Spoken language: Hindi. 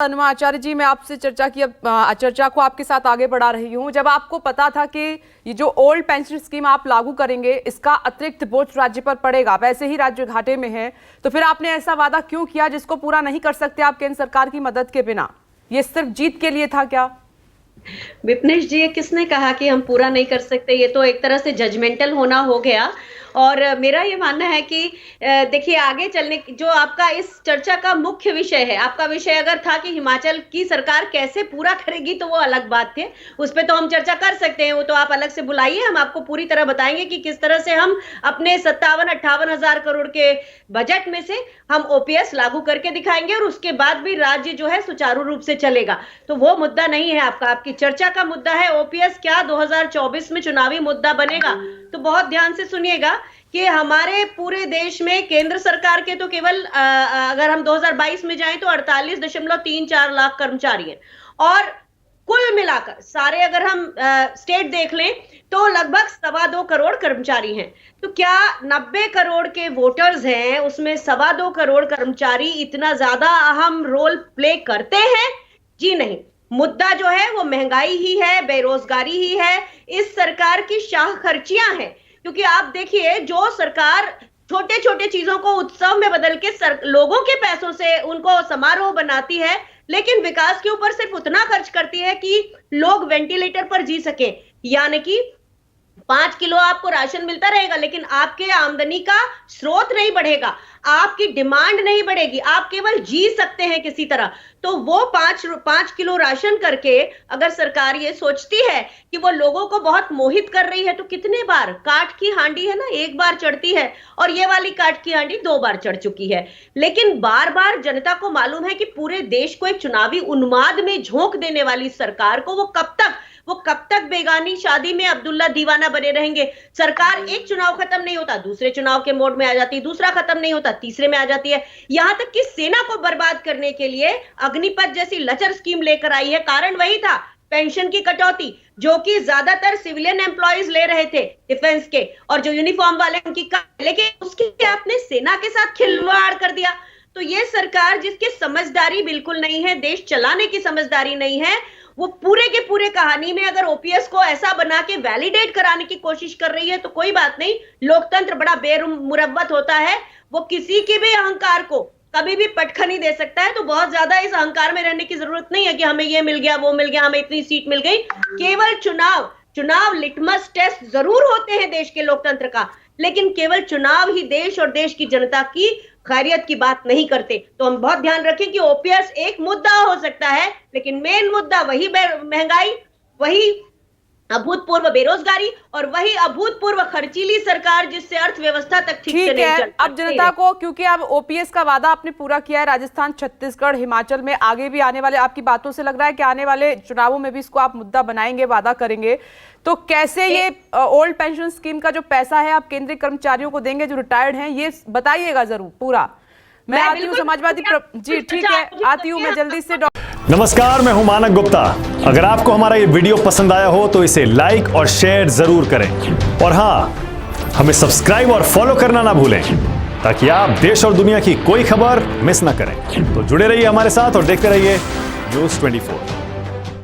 अनुमा आचार्य जी, मैं आपसे चर्चा को आपके साथ आगे बढ़ा रही हूँ। जब आपको पता था कि ये जो ओल्ड पेंशन स्कीम आप लागू करेंगे, इसका अतिरिक्त बोझ राज्य पर पड़ेगा, वैसे ही राज्य घाटे में है, तो फिर आपने ऐसा वादा क्यों किया जिसको पूरा नहीं कर सकते आप केंद्र सरकार की मदद के बिना? ये सिर्फ जीत के लिए था क्या? विपनेश जी, ये किसने कहा कि हम पूरा नहीं कर सकते? ये तो एक तरह से जजमेंटल होना हो गया। और मेरा ये मानना है कि देखिए, आगे चलने जो आपका इस चर्चा का मुख्य विषय है, आपका विषय अगर था कि हिमाचल की सरकार कैसे पूरा करेगी, तो वो अलग बात है, उस पर तो हम चर्चा कर सकते हैं। वो तो आप अलग से बुलाइए, हम आपको पूरी तरह बताएंगे कि किस तरह से हम अपने 57-58 हजार करोड़ के बजट में से हम ओपीएस लागू करके दिखाएंगे और उसके बाद भी राज्य जो है सुचारू रूप से चलेगा। तो वो मुद्दा नहीं है आपका। आपकी चर्चा का मुद्दा है ओपीएस क्या 2024 में चुनावी मुद्दा बनेगा। तो बहुत ध्यान से सुनिएगा कि हमारे पूरे देश में केंद्र सरकार के तो केवल अगर हम 2022 में जाएं तो 48.34 लाख कर्मचारी हैं, और कुल मिलाकर सारे अगर हम स्टेट देख लें तो लगभग 2.25 करोड़ कर्मचारी हैं। तो क्या 90 करोड़ के वोटर्स हैं, उसमें 2.25 करोड़ कर्मचारी इतना ज्यादा अहम रोल प्ले करते हैं? जी नहीं। मुद्दा जो है वो महंगाई ही है, बेरोजगारी ही है, इस सरकार की शाहखर्चियां हैं। क्योंकि आप देखिए, जो सरकार छोटे छोटे चीजों को उत्सव में बदल के लोगों के पैसों से उनको समारोह बनाती है, लेकिन विकास के ऊपर सिर्फ उतना खर्च करती है कि लोग वेंटिलेटर पर जी सके। यानी कि 5 किलो आपको राशन मिलता रहेगा, लेकिन आपके आमदनी का स्रोत नहीं बढ़ेगा, आपकी डिमांड नहीं बढ़ेगी, आप केवल जी सकते हैं किसी तरह। तो वो 5 किलो राशन करके अगर सरकार ये सोचती है कि वो लोगों को बहुत मोहित कर रही है, तो कितने बार काठ की हांडी है ना, एक बार चढ़ती है, और ये वाली काठ की हांडी 2 बार चढ़ चुकी है। लेकिन बार बार जनता को मालूम है कि पूरे देश को एक चुनावी उन्माद में झोंक देने वाली सरकार को वो कब तक बेगानी शादी में अब्दुल्ला दीवाना बने रहेंगे। सरकार एक चुनाव खत्म नहीं होता, दूसरे चुनाव के मोड में आ जाती है, दूसरा खत्म नहीं होता, तीसरे में आ जाती है, यहां तक कि सेना को बर्बाद करने के लिए अग्निपथ जैसी लचर स्कीम लेकर आई है। कारण वही था, पेंशन की कटौती, जो कि ज्यादातर सिविलियन एम्प्लॉइज ले रहे थे डिफेंस के, और जो यूनिफॉर्म वाले उनकी, लेकिन उसके आपने सेना के साथ खिलवाड़ कर दिया। तो ये सरकार जिसकी समझदारी बिल्कुल नहीं है, देश चलाने की समझदारी नहीं है, वो पूरे के पूरे कहानी में अगर ओपीएस को ऐसा बना के वैलिडेट कराने की कोशिश कर रही है तो कोई बात नहीं, लोकतंत्र बड़ा बेमुरव्वत होता है, वो किसी के भी अहंकार को कभी भी पटखनी दे सकता है। तो बहुत ज्यादा इस अहंकार में रहने की जरूरत नहीं है कि हमें ये मिल गया, वो मिल गया, हमें इतनी सीट मिल गई। केवल चुनाव लिटमस टेस्ट जरूर होते हैं देश के लोकतंत्र का, लेकिन केवल चुनाव ही देश और देश की जनता की खैरियत की बात नहीं करते। तो हम बहुत ध्यान रखें कि ओपीएस एक मुद्दा हो सकता है, लेकिन मेन मुद्दा वही महंगाई, वही अभूतपूर्व बेरोजगारी, और वही अभूतपूर्व खर्चीली सरकार जिससे अर्थव्यवस्था तक ठीक से नहीं चल। अब जनता को, क्योंकि अब ओपीएस का वादा आपने पूरा किया है, राजस्थान, छत्तीसगढ़, हिमाचल में आगे भी आने वाले, आपकी बातों से लग रहा है कि आने वाले चुनावों में भी इसको आप मुद्दा बनाएंगे, वादा करेंगे, तो कैसे ये ओल्ड पेंशन स्कीम का जो पैसा है आप केंद्रीय कर्मचारियों को देंगे जो रिटायर्ड हैं, ये बताइएगा जरूर पूरा। मैं आती हूँ समाजवादी जी, ठीक है, आती हूँ मैं जल्दी से। नमस्कार, मैं हूं मानक गुप्ता। अगर आपको हमारा ये वीडियो पसंद आया हो तो इसे लाइक और शेयर जरूर करें, और हाँ, हमें सब्सक्राइब और फॉलो करना ना भूलें ताकि आप देश और दुनिया की कोई खबर मिस ना करें। तो जुड़े रहिए हमारे साथ और देखते रहिए न्यूज़ 24।